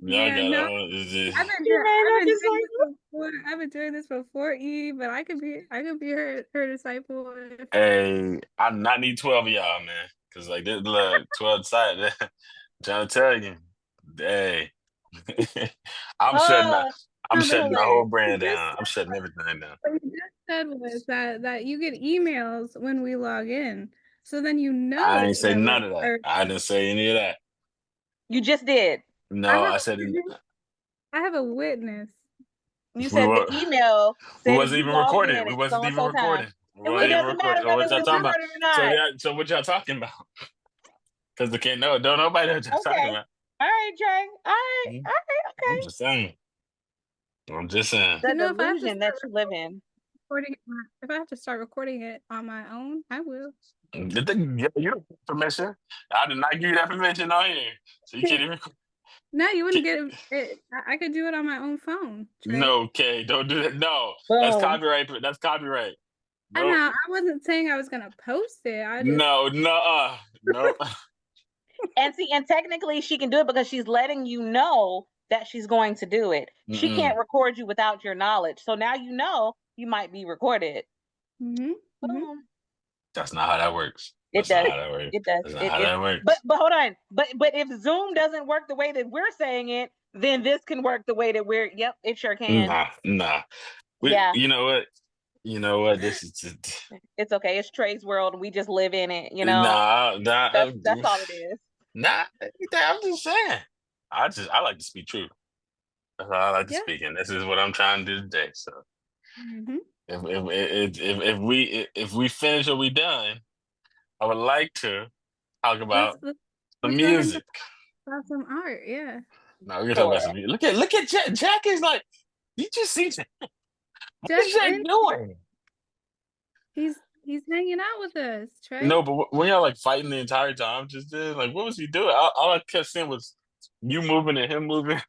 Y'all Yeah, got no, is it, You made I've that been doing this disciple. before. I've been doing this before, E, but I could be her disciple if hey, I not need 12 of y'all, man. Cause like this look, 12 side trying to tell you. Hey. I'm shutting the Oh, I'm no, but shutting the hilarious. whole you brand just down. I'm shutting everything down. what you just said was that you get emails when we log in. So then you I ain't know say that we're none of that. or I didn't say any of that. You just did. I No, have I said I have a witness. You we said the were email we said if wasn't you even logged recording. in We at so wasn't and even so time. recording. We It It wasn't wasn't even doesn't recording. matter So whether what we y'all talking about? recorded or not. So what y'all talking about? Because they can't know. Don't nobody know what y'all talking Okay. about. All right, Trey. All right. Hmm? All right. I'm Okay. just saying. I'm just saying. The You know, if I have to delusion that start you live in. recording it, if I have to start recording it on my own, I will. Yeah, you don't get permission. I did not give you that permission on here. So you can't even. No, you wouldn't get it. I could do it on my own phone, Trey. No, okay, don't do that. No, that's Boom. copyright. That's copyright. I Nope. know I wasn't saying I was gonna post it. I just No, no, no. And see, and technically she can do it because she's letting you know that she's going to do it. She can't Mm-mm. record you without your knowledge. So now you know you might be recorded. hmm hmm Boom. That's not how that works. It That's not does. how that works. It does. That's not It how it that works. but hold on. But if Zoom doesn't work the way that we're saying it, then this can work the way that we're yep, it sure can. Nah, nah. Yeah. You know what? You know what? This is just, It's okay. It's Trey's world and we just live in it, you know. nah, nah, That's all it is. nah. I'm just saying. I like to speak truth. That's how I like to yeah. speak, and this is what I'm trying to do today. So hmm if we finish what we done, I would like to talk about Let's some go ahead and talk music. about some art. Yeah, No, we're gonna talk Sure. about some music. Look at Jack. Jack is like, you just see Jack. What is Jack's Jack in. doing? He's hanging out with us, Trey. No, but when y'all like fighting the entire time, just then, like, what was he doing? All I kept seeing was you moving and him moving.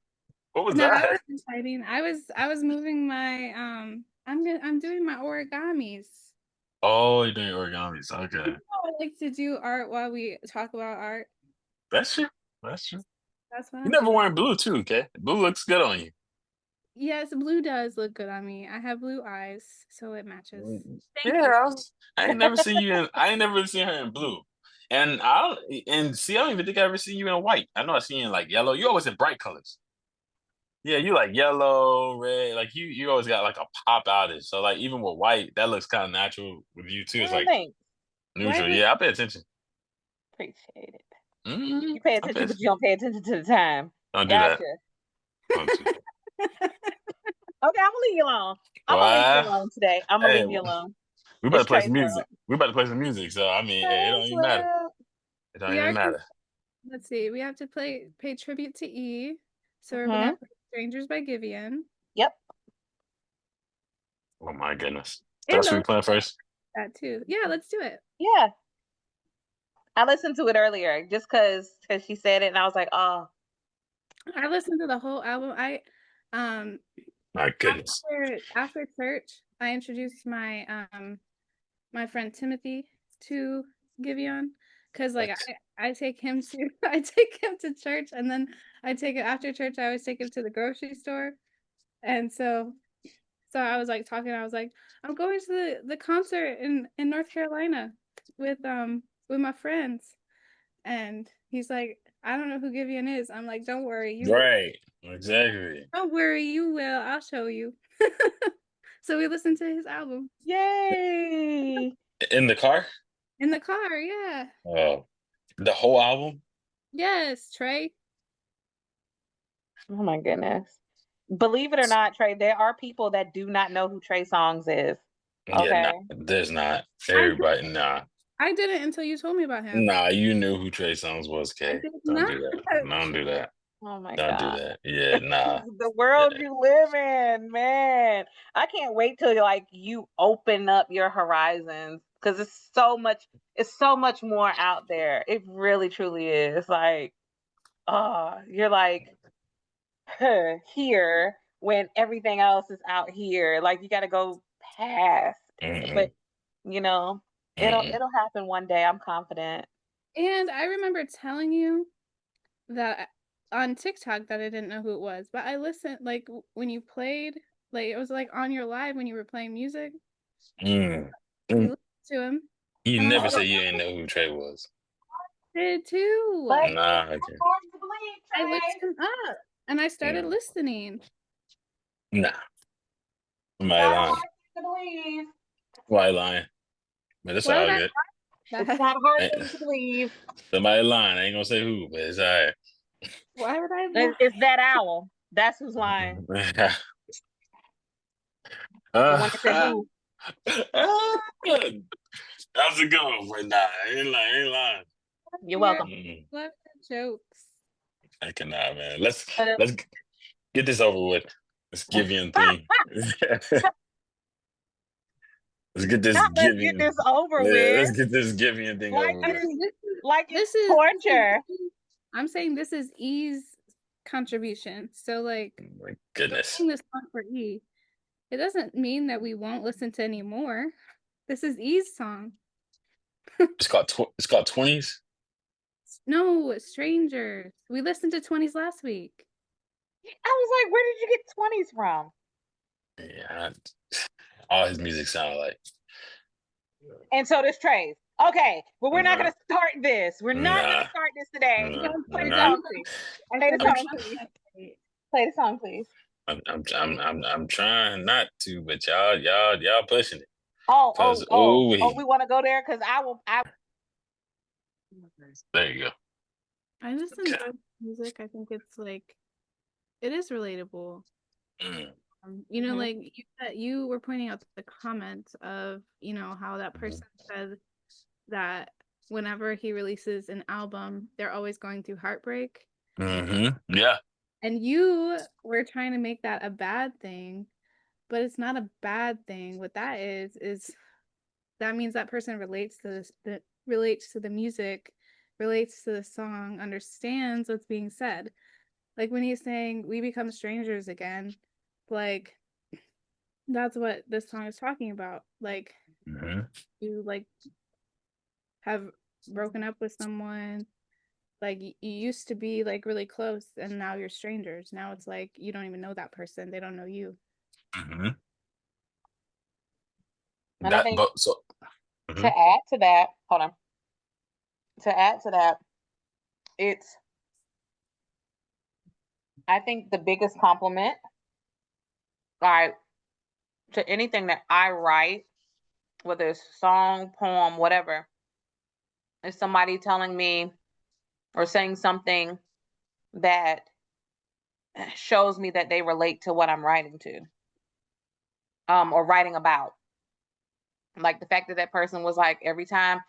What was No, I that? wasn't fighting. I was moving my I'm doing my origamis. Oh, you're doing origamis. You Okay, know, I like to do art while we talk about art. that's true. That's true. That's what You I'm never doing. wearing blue too, okay? Blue looks good on you. Yes, blue does look good on me. I have blue eyes, so it matches. Yeah, Thank you. I ain't never seen you in. I ain't never seen her in blue. And I don't. And see, I don't even think I ever seen you in white. I know I seen you in like yellow. You always in bright colors. Yeah, you like yellow, red. Like you always got like a pop out it. So like even with white, that looks kind of natural with you too. It's Oh, like thanks. White neutral. looks Yeah, I pay attention. Appreciate it. Hmm. You pay I pay. attention, but you don't pay attention to the time. Don't do that. Gotcha. Don't do that. Okay, I'm gonna leave you alone. I'm gonna leave you Well, alone today. I'm gonna hey, leave you alone. we better It's play Trey's some world. music. We better play some music. So I mean, it don't Trey's even matter. world. It don't we even are matter. let's see. We have to pay tribute to E. So we're Hmm. gonna play Strangers by Giveon. Yep. Oh my goodness. And That's what I'll we playing first. that too. Yeah, let's do it. Yeah. I listened to it earlier just because she said it, and I was like, oh, I listened to the whole album. I um My goodness. after church, I introduced my friend Timothy to Giveon because like What? I take him to I take him to church and then I take it after church. I always take him to the grocery store, and so I was like talking. I was like, I'm going to the concert in North Carolina with my friends, and he's like, I don't know who Giveon is. I'm like, don't worry, you will. Right. Exactly. Don't worry, you will. I'll show you. So we listened to his album yay. In the car? in the car. Yeah. Oh, the whole album? Yes, Trey. Oh my goodness. Believe it or not, Trey, there are people that do not know who Trey Songz is. Yeah, nah, Okay. there's not. I did, Everybody, nah. I didn't until you told me about him. Nah, you knew who Trey Songz was, I Kay. did Don't not. do that. Don't do that. Oh my Don't do God. that. Yeah, nah. The world Yeah. you live in, man. I can't wait till like you open up your horizons because it's so much more out there. It really truly is. Like, oh, you're like here when everything else is out here. Like you gotta go past. But Mm-mm. you know, Mm-mm. it'll happen one day. I'm confident. And I remember telling you that on TikTok that I didn't know who it was, but I listened like when you played, like it was like on your live when you were playing music. Mm. You Mm. listened to him, You and I was never like, said you didn't know who Trey was. I did too. But Nah, I it's can't. hard to believe, I looked Trey. him up and I started Nah. listening. Nah. It's Somebody not a lying. hard thing to believe. Why lying? But it's Why would all I good. It's that? not a hard Ain't- thing to believe. Somebody lying. I ain't gonna say who, but it's all Why would I It's lie? that owl. That's who's lying. right. The one that said uh, who. that was a good one, but nah, I ain't lying. I ain't lying. You're You're welcome. Mm, love the jokes. I cannot, man. Let's But, let's get this over with. Let's give you a thing. Let's get this not let's get giving. this over Let's with. get this giving thing Like over I with. mean, like it's this is torture. I'm saying this is E's contribution. So like Oh my we're goodness. playing this song for E. It doesn't mean that we won't listen to any more. This is E's song. It's called 20s. No, strangers. We listened to 20s last week. I was like, where did you get 20s from? Yeah, all his music sound like. And so does Trey's. Okay, but we're not Nah, going to start this. We're not going nah, to start this today. nah, Play the nah. song, please. Play the I'm song, please. Play the song, please. I'm trying not to, but y'all pushing it. Oh, Cause oh we wait, want to go there because I there you go. I just Okay. enjoy music. I think it's like it is relatable. Mm, You know, Mhm. like you were pointing out the comment of, you know, how that mhm, person said that whenever he releases an album, they're always going through heartbreak. yeah. And you were trying to make that a bad thing, but it's not a bad thing. What that is that means that person relates to relates to the music, relates to the song, understands what's being said. Like when he's saying we become strangers again, like that's what this song is talking about. Like hmm you like have broken up with someone, like you used to be like really close and now you're strangers. Now it's like you don't even know that person. They don't know you. hmm and I That, think but so. to Mhm. add to that, hold on. To add to that, it's I think the biggest compliment, like to anything that I write, whether it's song, poem, whatever, is somebody telling me or saying something that shows me that they relate to what I'm writing to, or writing about. Like the fact that that person was like, every time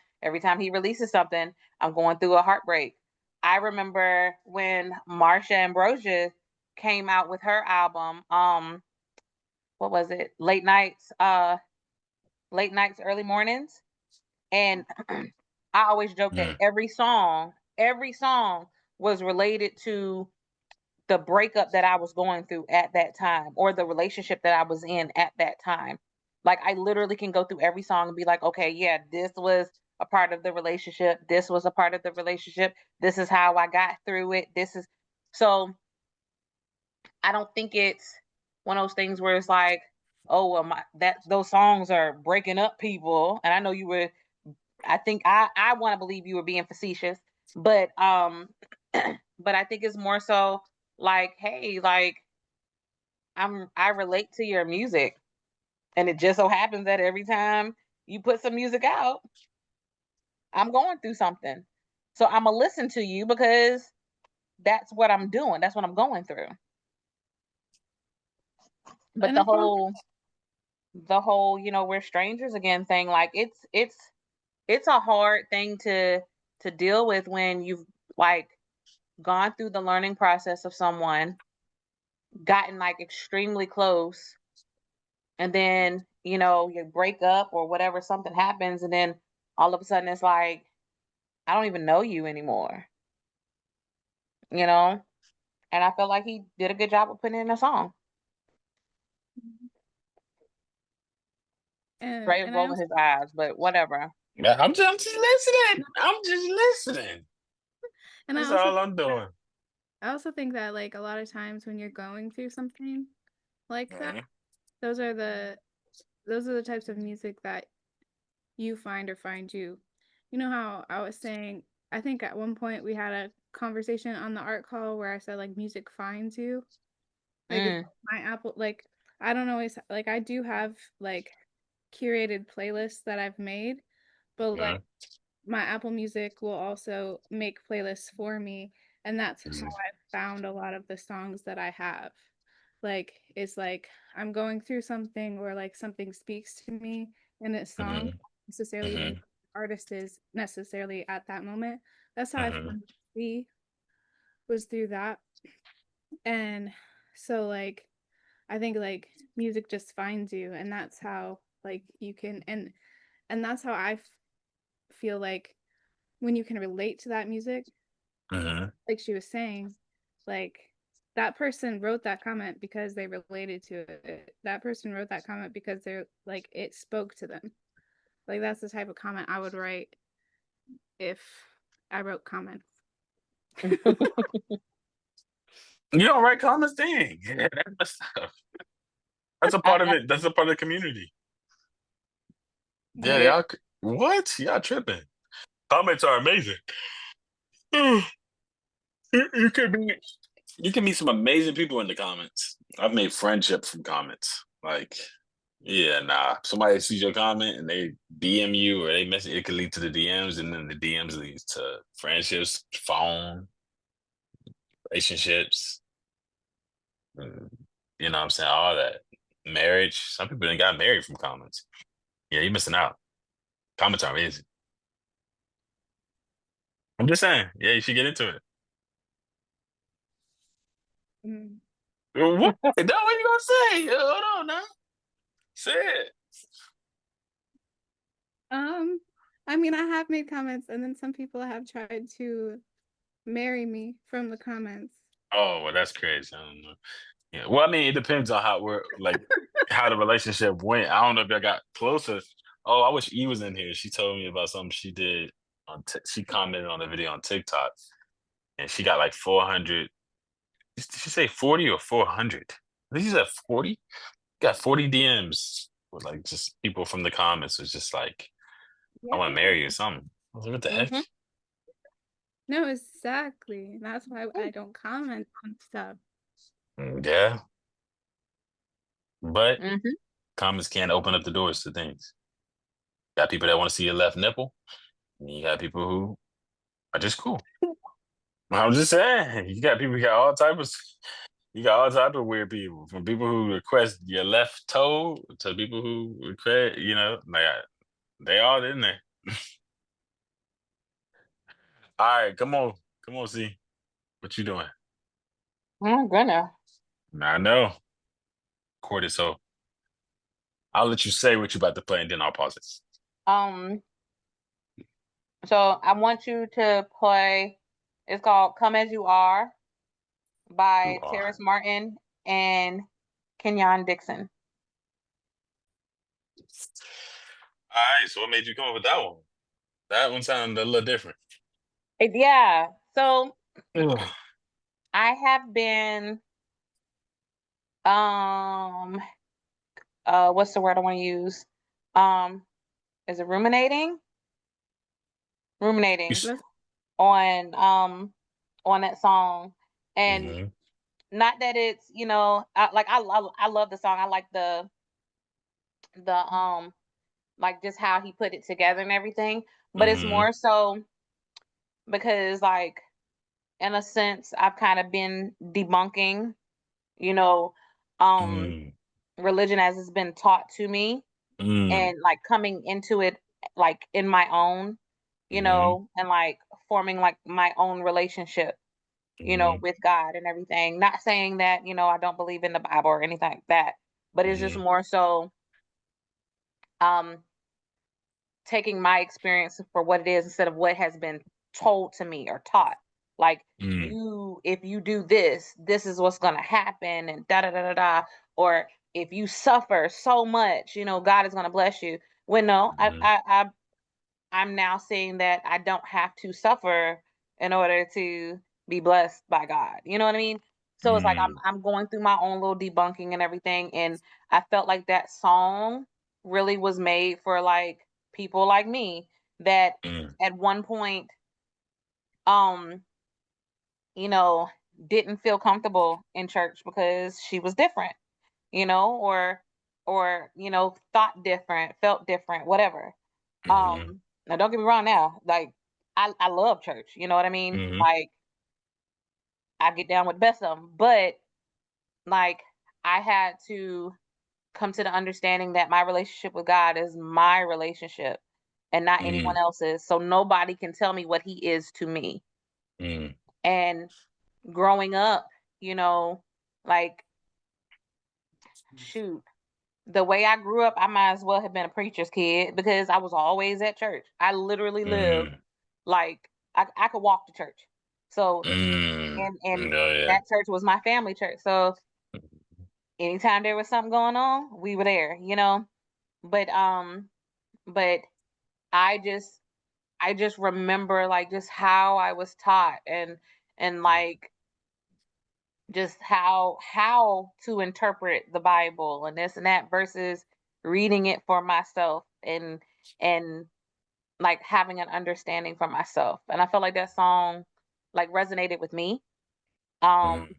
he releases something, I'm going through a heartbreak. I remember when Marsha Ambrosia came out with her album, what was it? Late nights, early mornings. And I always joke that Mm, every song was related to the breakup that I was going through at that time or the relationship that I was in at that time. Like I literally can go through every song and be like, okay, yeah, this was a part of the relationship. This was a part of the relationship. This is how I got through it. This is so I don't think it's one of those things where it's like, oh well, that those songs are breaking up people. And I know you were. I think I want to believe you were being facetious, but but I think it's more so like, hey, like I relate to your music, and it just so happens that every time you put some music out, I'm going through something. So I'm gonna listen to you because that's what I'm doing. That's what I'm going through. But And I think the whole, we're strangers again thing, like it's a hard thing to deal with when you've like gone through the learning process of someone, gotten like extremely close, and then, you break up or whatever, something happens, and then all of a sudden it's like, I don't even know you anymore, you know? And I feel like he did a good job of putting in a song. Trey is and I rolling also his eyes, but whatever. I'm just listening. I'm just listening. and I That's also all think I'm doing. I also think that like a lot of times when you're going through something like that, those are the types of music that you find or find you. You know how I was saying, I think at one point we had a conversation on the art call where I said like music finds you. Like it's my Apple, like I don't always like I do have like curated playlists that I've made, but like my Apple Music will also make playlists for me, and that's how I've found a lot of the songs that I have. Like it's like I'm going through something or like something speaks to me in a song, necessarily even the artist is necessarily at that moment. That's how I found C was through that. And so like I think like music just finds you, and that's how like you can and that's how feel like when you can relate to that music, like she was saying, like that person wrote that comment because they related to it. That person wrote that comment because they're like it spoke to them. Like that's the type of comment I would write if I wrote comments. You don't write comments, dang. Yeah, that's stuff. That's a part of it. That's a part of the community. Yeah, y'all. What? Y'all tripping? Comments are amazing. You can meet some amazing people in the comments. I've made friendship from comments. Like, yeah, nah. Somebody sees your comment and they DM you or they message. It could lead to the DMs, and then the DMs leads to friendships, phone, relationships. You know what I'm saying? All that. Marriage. Some people got married from comments. Yeah, you're missing out. Comments are amazing. I'm just saying. Yeah, you should get into it. What? No, what are you gonna say? Hold on now. Say it. I mean, I have made comments, and then some people have tried to marry me from the comments. Oh, well, that's crazy. I don't know. Yeah. Well, I mean, it depends on how we're like how the relationship went. I don't know if y'all got closer. Oh, I wish E was in here. She told me about something she did she commented on a video on TikTok and she got like 400. Did she say 40 or 400? I think she said 40. Got 40 DMs with like just people from the comments was just like, I want to marry you or something. I was like, what the heck? No, exactly. That's why I don't comment on stuff. Yeah. But comments can't open up the doors to things. Got people that want to see your left nipple. And you got people who are just cool. I'm just saying, you got people, you got all types of weird people. From people who request your left toe to people who request, like they all in there. All right, come on, see what you doing. I'm gonna. I know, Cordy. So I'll let you say what you about to play, and then I'll pause it. So I want you to play. It's called "Come as You Are" by Terrace Martin and Kenyon Dixon. All right. So what made you come up with that one? That one sounded a little different. Yeah. So I have been what's the word I want to use? Is it ruminating? Ruminating on that song. And not that it's, I love the song. I like the like just how he put it together and everything. But it's more so because like in a sense I've kind of been debunking, religion as it's been taught to me and like coming into it like in my own, and like forming like my own relationship, with God and everything. Not saying that, I don't believe in the Bible or anything like that, but it's just more so taking my experience for what it is instead of what has been told to me or taught. Like if you do this, this is what's gonna happen, and da da da da da. Or if you suffer so much, God is gonna bless you. When no, I'm now seeing that I don't have to suffer in order to be blessed by God. You know what I mean? So it's like Mm, I'm going through my own little debunking and everything, and I felt like that song really was made for like people like me that mm, at one point, um, you know, didn't feel comfortable in church because she was different, you know, or thought different, felt different, whatever. mm, Now don't get me wrong now, like I love church, you know what I mean? mm, Like I get down with the best of them, but like I had to come to the understanding that my relationship with God is my relationship and not anyone mm, else's. So nobody can tell me what he is to me. mm, And growing up, you know, like shoot, the way I grew up, I might as well have been a preacher's kid because I was always at church. I literally lived mm, like I could walk to church. So mm. and Oh yeah. that church was my family church. So anytime there was something going on, we were there, you know. But I just I just remember like just how I was taught and like just how to interpret the Bible and this and that versus reading it for myself and like having an understanding for myself. And I felt like that song like resonated with me. Um Mm,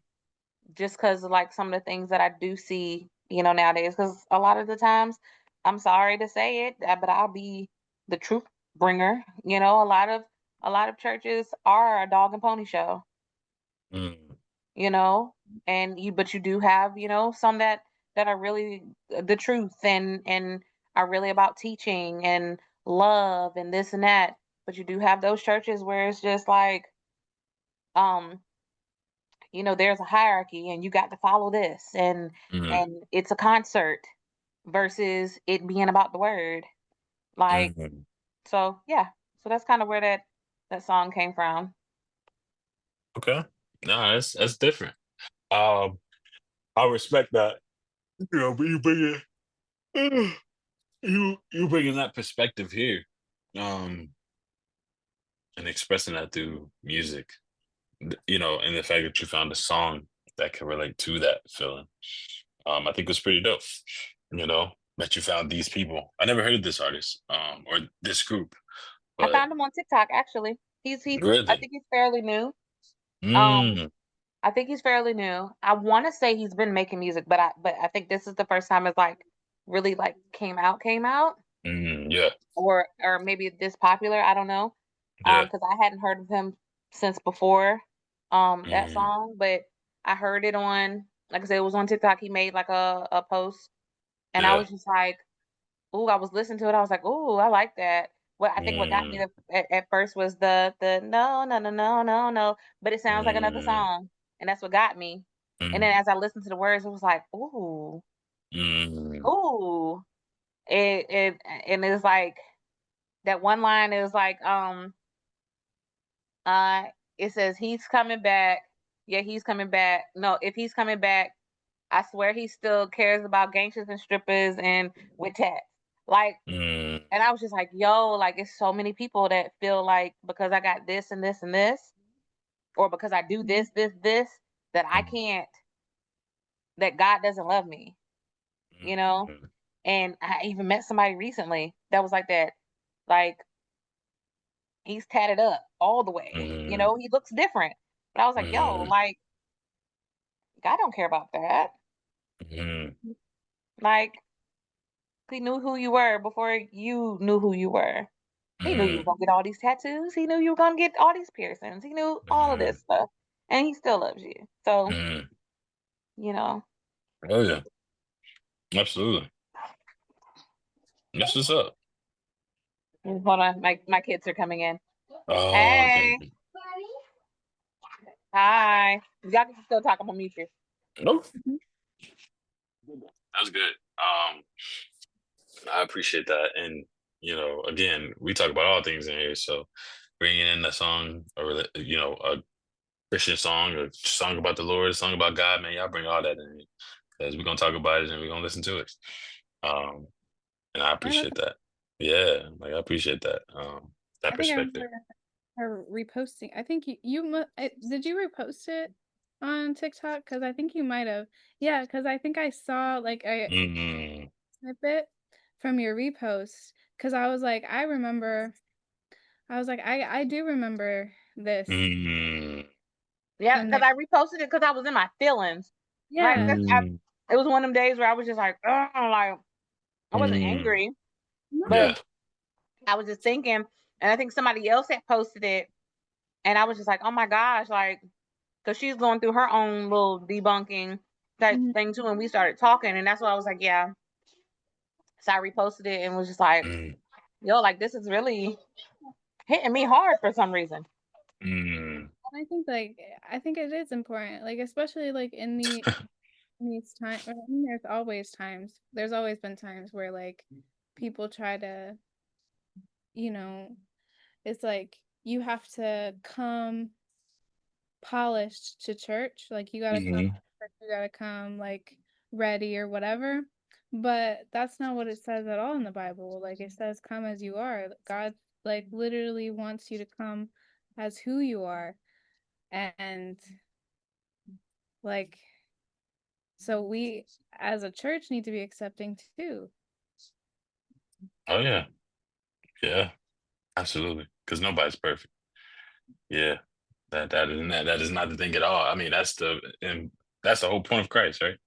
just because of like some of the things that I do see, you know, nowadays. Because a lot of the times, I'm sorry to say it, but I'll be the truth bringer. You know, a lot of churches are a dog and pony show. mm, You know, but you do have, you know, some that are really the truth and are really about teaching and love and this and that. But you do have those churches where it's just like, um, you know, there's a hierarchy and you got to follow this mm, and it's a concert versus it being about the word. Like, mm. so yeah. So that's kind of where that song came from. Okay. No, that's different. Um, I respect that. You know, but you bring it, you bringing that perspective here, um, and expressing that through music. You know, and the fact that you found a song that can relate to that feeling. I think was pretty dope. You know, that you found these people. I never heard of this artist, or this group, I but found him on TikTok actually. He's I really, think he's fairly new. Um mm, I think he's fairly new. I want to say he's been making music, but I think this is the first time it's like really like came out yeah, or maybe this popular, I don't know. yeah, Because I hadn't heard of him since before that mm, song, but I heard it on, like I said, it was on TikTok. He made like a post, and I yeah, was just like, "Ooh!" I was listening to it. I was like, "Ooh, I like that." What I think what got me mm, at first was the no no no no no no, but it sounds like another mm, song, and that's what got me. And then mm, as I listened to the words, it was like, "Ooh, mm, ooh!" It and it's like that one line is like Uh, it says he's coming back. Yeah, he's coming back. No, if he's coming back, I swear he still cares about gangsters and strippers and with tats. Like, mm, and I was just like, yo, like it's so many people that feel like because I got this and this and this, or because I do this, that I mm, can't, that God doesn't love me, you know? mm, And I even met somebody recently that was like that. Like, he's tatted up all the way, you mm, know, he looks different. But I was like, yo, mm, like, God don't care about that. mm, Like, he knew who you were before you knew who you were. He knew you were mm, gonna get all these tattoos. He knew you were gonna get all these piercings. He knew all of mm, this stuff. And he still loves you. So, mm. you know. Oh yeah, absolutely. That's what's up. Hold on, my kids are coming in. Oh, okay. Hey, hi. Y'all can still talk. I'm gonna mute you. Nope, Mhm. that's good. I appreciate that. And, you know, again, we talk about all things in here. So bringing in a song, or, you know, a Christian song, a song about the Lord, a song about God, man, y'all bring all that in because we're going to talk about it and we're going to listen to it. Um, and I I love appreciate that. Yeah, like I appreciate that, that I think I perspective. remember her reposting. I think did you repost it on TikTok? Because I think you might have. Yeah, because I think I saw like a snippet from your repost. Because I was like, I remember. I was like, I do remember this. Yeah, And because like, I reposted it because I was in my feelings. Like yeah, it was one of them days where I was just like, oh, like I wasn't angry, but Yeah. I was just thinking, and I think somebody else had posted it, and I was just like, oh my gosh, like, because she's going through her own little debunking type Mhm. thing too, and we started talking, and that's why I was like, yeah. So I reposted it and was just like, yo, like this is really hitting me hard for some reason. And I think it is important, like especially like in these times. I mean, there's always times. There's always been times where like people try to, you know, it's like you have to come polished to church. Like you gotta come, you gotta come like ready or whatever. But that's not what it says at all in the Bible. Like it says, "Come as you are." God like literally wants you to come as who you are, and like so we as a church need to be accepting too. Oh yeah. Yeah. Absolutely. Because nobody's perfect. Yeah. That is not the thing at all. I mean, that's the whole point of Christ, right?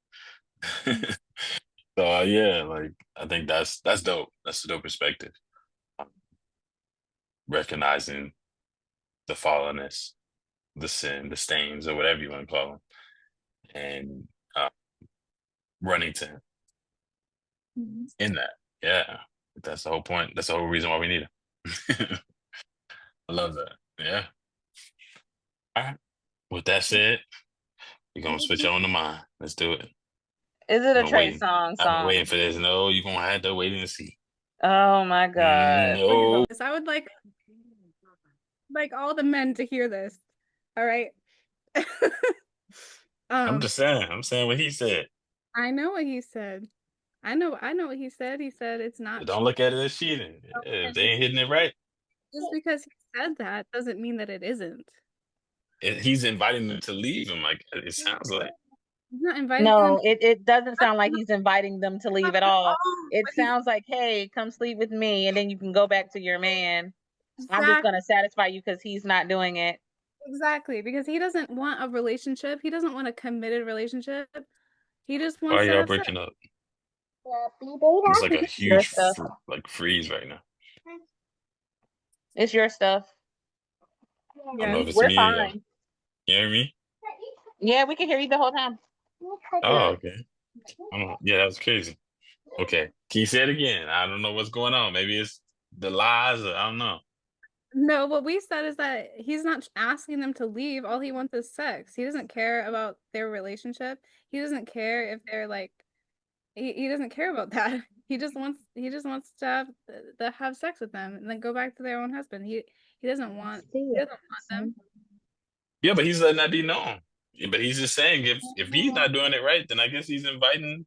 So yeah, like I think that's dope. That's a dope perspective. Um, Recognizing the fallenness, the sin, the stains, or whatever you want to call them, and running to him Mhm. in that. Yeah, that's the whole point. That's the whole reason why we need him. I love that. Yeah. All right. With that said, we're gonna switch on to mine. Let's do it. Is it I've a been Trey waiting. Songz I've been song? waiting for this. No, you're gonna have to wait and see. Oh my God. No, I would like all the men to hear this. All right. I'm um, just saying. I'm saying what he said. I know what he said. I know what he said. He said it's not Don't look at it as cheating. Yeah, if they ain't hitting it right, just because he said that doesn't mean that it isn't. he's inviting them to leave him. Like it sounds like. He's not inviting them. No, it doesn't That's sound like he's inviting them to leave not at at all. all It what he's sounds like, hey, come sleep with me, and then you can go back to your man. I'm just exactly gonna satisfy you because he's not doing it. exactly because he doesn't want a relationship. He doesn't want a committed relationship. He just Why wants to y'all have sex. breaking up? It's like a Your huge stuff. like freeze right now. It's your stuff. I don't know Yes. if it's We're me or y'all. fine. You hear me? Yeah, we can hear you the whole time. Oh, okay. I don't know. Yeah, that was crazy. Okay. Can you say it again? I don't know what's going on. Maybe it's the lies or I don't know. No, what we said is that he's not asking them to leave. All he wants is sex. He doesn't care about their relationship. He doesn't care if they're like he doesn't care about that. He just wants to have sex with them and then go back to their own husband. He doesn't want them. Yeah, but he's letting that be known. Yeah, but he's just saying if he's not doing it right, then I guess he's inviting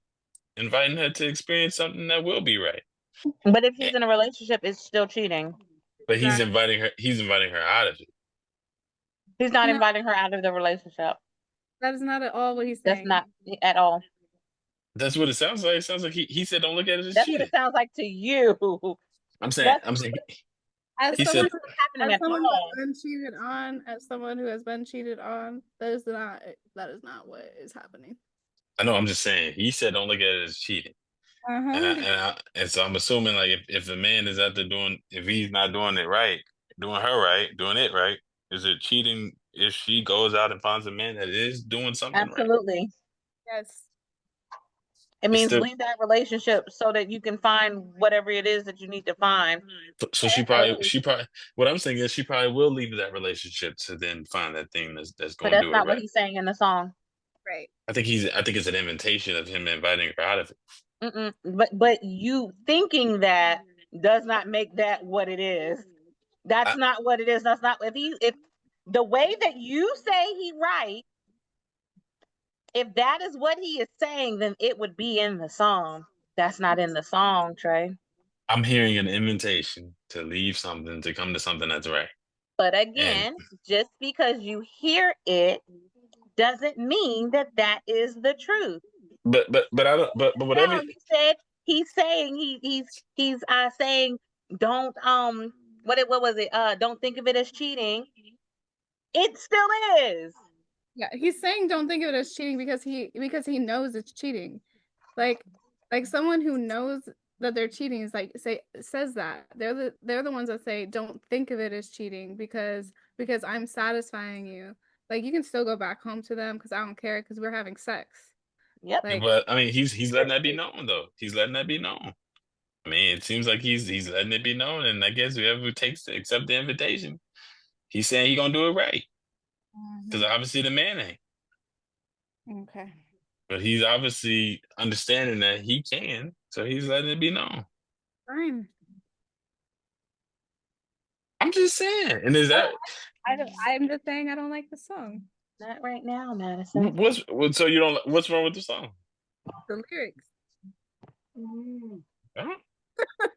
her to experience something that will be right. But if Eh, he's in a relationship, it's still cheating. But Exactly. he's inviting her out of it. He's not No, inviting her out of the relationship. that is not at all what he's That's saying. not at all. That's what it sounds like. It sounds like he said don't look at it as That's what it cheating. sounds like to you. That's I'm saying As he that's said someone not what's happening as at someone who has all. been cheated on, as someone who has been cheated on, that is not what is happening. I know I'm just saying he said don't look at it as cheating. Uh-huh. And so I'm assuming like if the man is out there doing if he's not doing it right, doing her right, doing it right, is it cheating if she goes out and finds a man that is doing something right? Absolutely. Yes. It It's means still leave that relationship so that you can find whatever it is that you need to find. so she probably what I'm saying is she probably will leave that relationship to then find that thing that's But going to that's do it not what right. he's saying in the song. Right. I think it's an invitation of him inviting her out of it. Mm-mm. But you thinking that does not make that what it is. That's I, not what it is. That's not if the way that you say he right, if that is what he is saying, then it would be in the song. That's not in the song, Trey. I'm hearing an invitation to leave something to come to something that's right. But And again, just because you hear it doesn't mean that that is the truth. but I don't but whatever. Now you said he's saying he's saying don't what was it don't think of it as cheating. It still is. Yeah, he's saying don't think of it as cheating because he knows it's cheating. Like someone who knows that they're cheating is like says that. They're the ones that say don't think of it as cheating because I'm satisfying you. Like you can still go back home to them because I don't care because we're having sex. Yep. Like But I mean, he's letting that be known though. He's letting that be known. I mean, it seems like he's letting it be known, and I guess whoever takes to accept the invitation, he's saying he gonna do it right because obviously the man ain't. okay. But he's obviously understanding that he can, so he's letting it be known. Fine. I'm just saying, and is that I'm just saying I don't like the song. Not right now, Madison. so you don't? What's wrong with the song? The lyrics. Huh?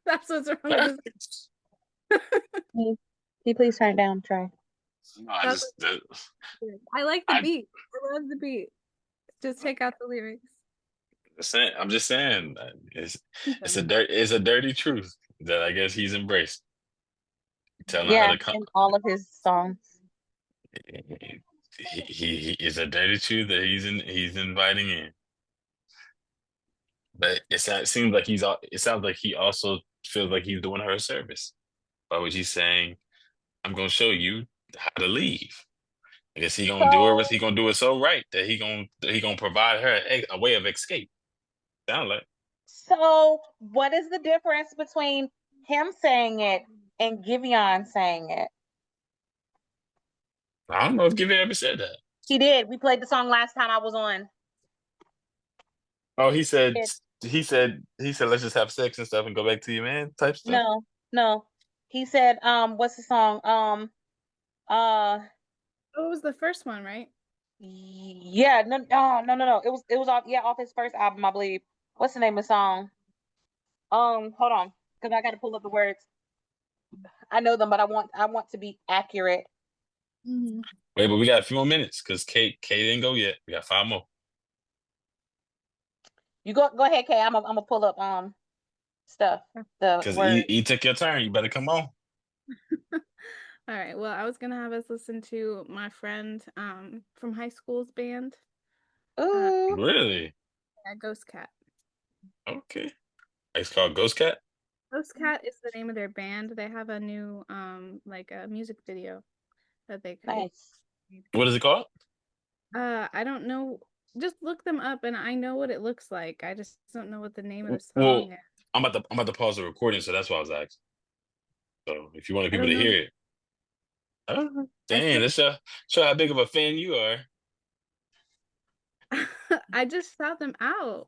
That's what's wrong with this. Can you please turn it down, Trey? No, I just I like the beat. I love the beat. Just take out the lyrics. I'm just saying it's a dirty truth that I guess he's embraced. Telling her Yeah, to come. in all of his songs. He is a dirty truth that he's inviting in. But seems like it sounds like he also feels like he's doing her a service. By which he's saying, I'm gonna show you how to leave. I guess he gonna do it. He gonna do it so right that he gonna provide her a way of escape. Sound like. So what is the difference between him saying it and Giveon saying it? I don't know if Giveon ever said that. He did. We played the song last time I was on. Oh, he said let's just have sex and stuff and go back to your man type stuff. No. He said, what's the song? It was the first one, right? Yeah, no. It was off his first album, I believe. What's the name of the song? Hold on, because I got to pull up the words. I know them, but I want to be accurate. Mm-hmm. Wait, but we got a few more minutes because Kate didn't go yet. We got 5 more. You go ahead, Kay. I'm gonna pull up stuff. The Because words. he took your turn. You better come on. All right. Well, I was gonna have us listen to my friend from high school's band. Ooh. Really? Yeah, Ghost Cat. Okay. It's called Ghost Cat? Ghost Cat is the name of their band. They have a new like a music video that they create. Nice. What is it called? I don't know. Just look them up and I know what it looks like. I just don't know what the name of the Well, song is. I'm about to pause the recording, so that's why I was asking. So if you wanted I people don't to know. hear it. Oh, dang, that's show how big of a fan you are. I just shout them out.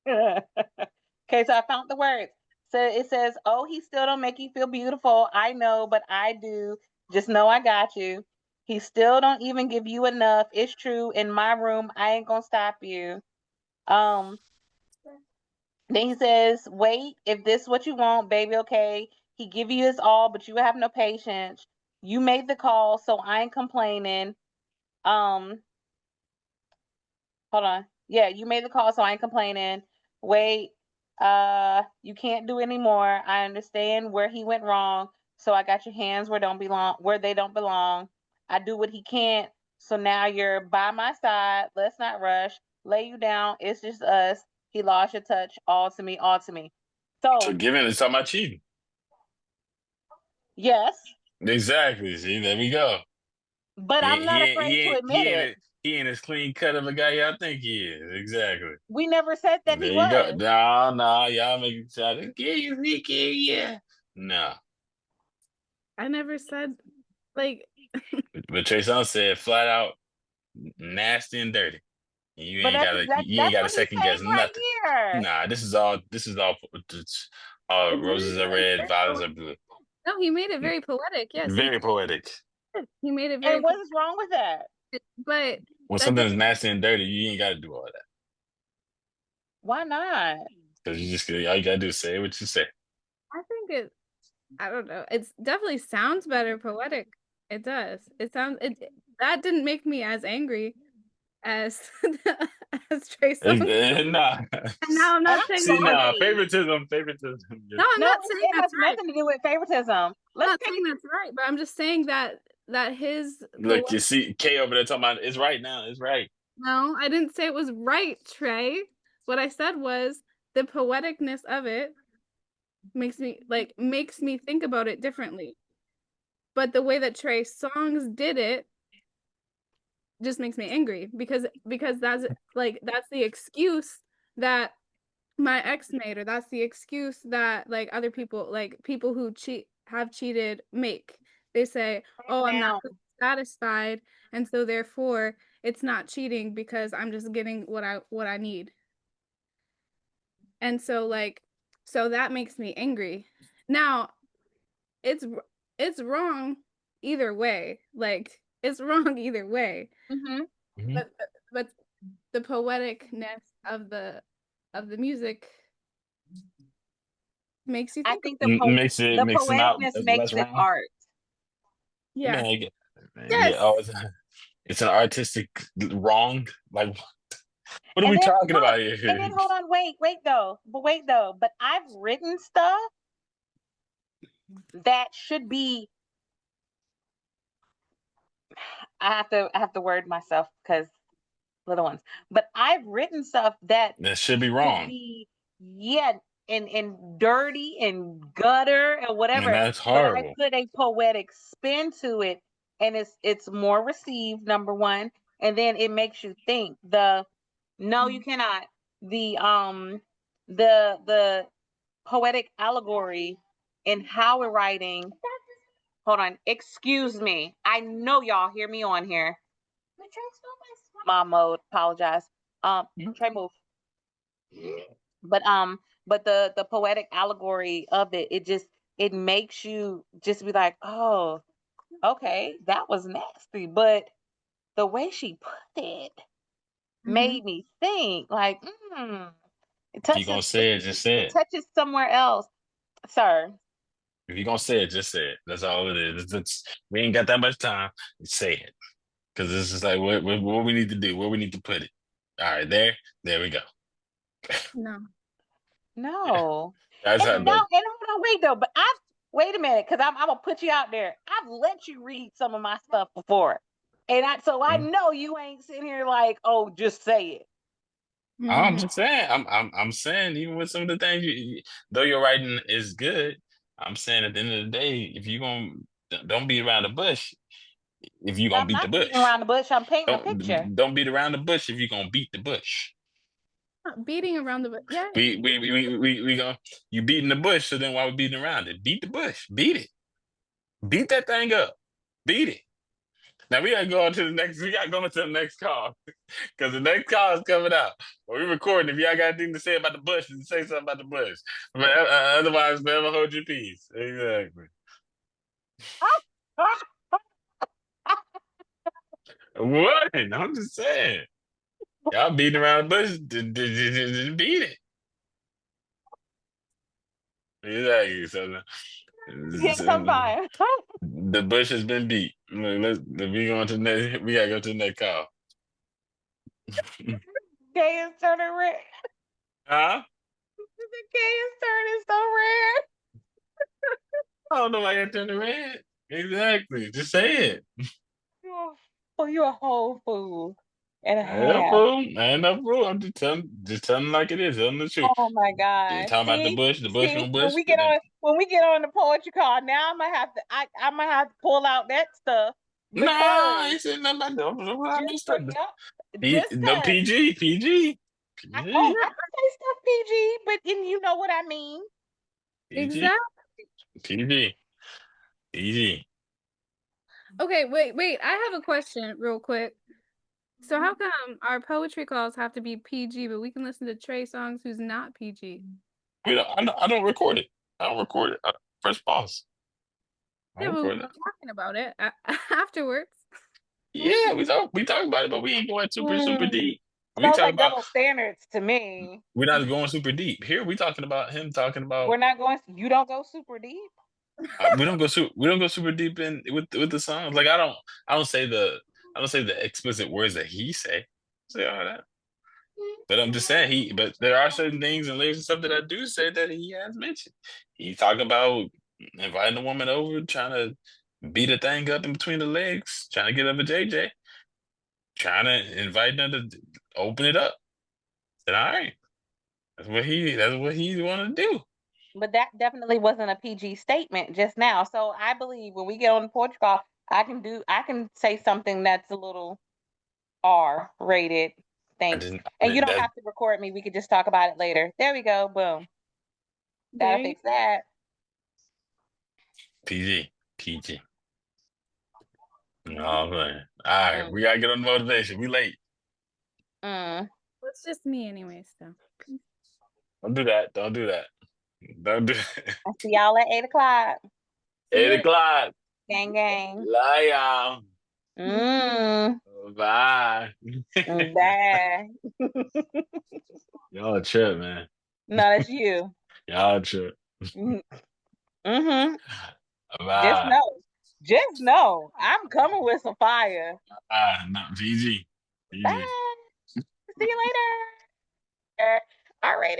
Okay, so I found the words. So it says, "Oh, he still don't make you feel beautiful. I know, but I do. Just know I got you. He still don't even give you enough. It's true. In my room, I ain't gonna stop you." Um. Then he says, "Wait, if this what you want, baby, okay. He give you his all, but you have no patience. You made the call, so I ain't complaining. Um, hold on. Yeah, you made the call, so I ain't complaining. Wait, you can't do anymore. I understand where he went wrong, so I got your hands where they don't belong. I do what he can't, so now you're by my side. Let's not rush. Lay you down. It's just us. He lost your touch. All to me, all to me." So So giving is talking about cheating. yes, Exactly. See, there we go. but I'm not afraid to admit it. He ain't as clean cut of a guy y'all think he is. Exactly. We never said that There he you go. was. No, y'all make it sound like, yeah. No. I never said like But Trey Songz said flat out nasty and dirty. You But ain't that's gotta what he's second guess saying right nothing. here. Nah, this is all it's all roses are red, violets are blue. no, he made it very poetic. Yes, Very poetic. he made it very And what is wrong with that? but When that something's doesn't nasty and dirty, you ain't gotta do all that. Why not? Because all you gotta do is say what you say. I think it I don't know. It definitely sounds better poetic. It does. That didn't make me as angry as as Trey Songz. Nah. And now I'm And not I'm saying See, that's right. now sorry. favoritism. No, I'm No, not saying it has that's right. nothing to do with favoritism. I'm Let's not take saying it. that's right, but I'm just saying that his Look, you see K over there talking about it's right now. It's right. No, I didn't say it was right, Trey. What I said was the poeticness of it makes me think about it differently. But the way that Trey Songz did it just makes me angry because that's the excuse that my ex made, or that's the excuse that like other people, like people who have cheated, make. They say, "Oh, I'm not Now, satisfied, and so therefore it's not cheating because I'm just getting what I need." And so that makes me angry. Now, it's it's wrong either way. Like it's wrong either way. mhm. Mhm. But the poeticness of the music makes you I think of think Makes it the makes it not poeticness less makes it wrong. art. yeah. Man, yeah. Yes. Oh, it's an artistic wrong. Like, what are And we then talking no, about and here? then hold on, wait though. But I've written stuff that should be. I have to word myself because little ones. But I've written stuff that That should be should wrong, be, yeah, and dirty and gutter and and whatever. that's But I horrible. put a poetic spin to it, and it's more received, number one, and then it makes you think. No, you cannot. The poetic allegory in how we're writing. Hold on, excuse me. I know y'all hear me on here. Mom mode. Apologize. Try move. But the poetic allegory of it, it makes you just be like, oh, okay, that was nasty. But the way she put it Mhm. made me think, like, it If you're touches gonna say it, just say it it. touches somewhere else, sir. If you're gonna say it, just say it. That's all it is. We ain't got that much time. Say it, because this is like what we need to do, where we need to put it. All right, there we go. No. No. That's And how. no, But and hold on, wait though. But I've wait a minute, because I'm gonna put you out there. I've let you read some of my stuff before. And I mm, know you ain't sitting here like, oh, just say it. I'm Mhm. just saying. I'm saying even with some of the things, though your writing is good, I'm saying at the end of the day, if you gonna don't beat around the bush, if you're gonna I'm beat the not beating bush, around the bush. I'm painting a picture. don't beat around the bush if you're gonna beat the bush. Not beating around the bush. Yeah. We gonna you beating the bush, so then why we beating around it? Beat the bush, beat it, beat that thing up, beat it. Now we gotta go on to the next. We gotta go into the next call because the next call is coming out. When we recording, if y'all got anything to say about the bush, then say something about the bush. But otherwise, never hold your peace. Exactly. What? I'm just saying. Y'all beating around the bush, just beat it. Exactly. Yes, I'm fine. The bush has been beat. Let's we going to the next. We gotta go to the next call. Gay is turning red. Huh? The gay is turning so red. I don't know why you turn the red. Exactly. Just say it. Oh, you're a whole fool and a I ain't no half. fool. I ain't no fool. I'm just telling like it is. Telling the truth. Oh my Yeah, God. talking about See, the bush see, from bush. when we get on the poetry call, now I'm gonna have to pull out that stuff Nah, I because ain't saying nothing about that. I just missed for that. just No cause PG. I can say stuff PG, but and you know what I mean. PG, Exactly. PG, PG. Okay, wait. I have a question real quick. So how come our poetry calls have to be PG, but we can listen to Trey songs who's not PG? I don't record it. I don't record it. Press pause. I Yeah, don't but record we're it. talking about it afterwards. Yeah, we talk about it, but we ain't going super Hmm. deep. We Sounds talk like about double standards to me. we're not going super deep. Here we talking about him talking We're about not going. You don't go super deep. we don't go super deep in with the songs. Like I don't say the explicit words that he say all that. But I'm just saying but there are certain things and lyrics and stuff that I do say that he has mentioned. He talk about inviting a woman over, trying to beat a thing up in between the legs, trying to get up a JJ, trying to invite them to open it up. Said, all right, that's what he want to do. But that definitely wasn't a PG statement just now. So I believe when we get on the Portugal, I can say something that's a little R rated. I Thanks. didn't And you don't that have to record me. We could just talk about it later. There we go. Boom. There That'll you fix that. PG. No, man. All right, Mm. we gotta get on the motivation. We late. Mm. It's just me anyways, so. Don't do that. Don't do that. Don't do that. I'll see y'all at 8 o'clock. See you 8 o'clock. Gang, gang. Love y'all. Mm. Bye. Bye. Y'all a trip, man. No, that's you. Y'all a trip. Mm-hmm. Just Bye. know. Just know. I'm coming with some fire. No, PG. Bye. PG. See you later. All right,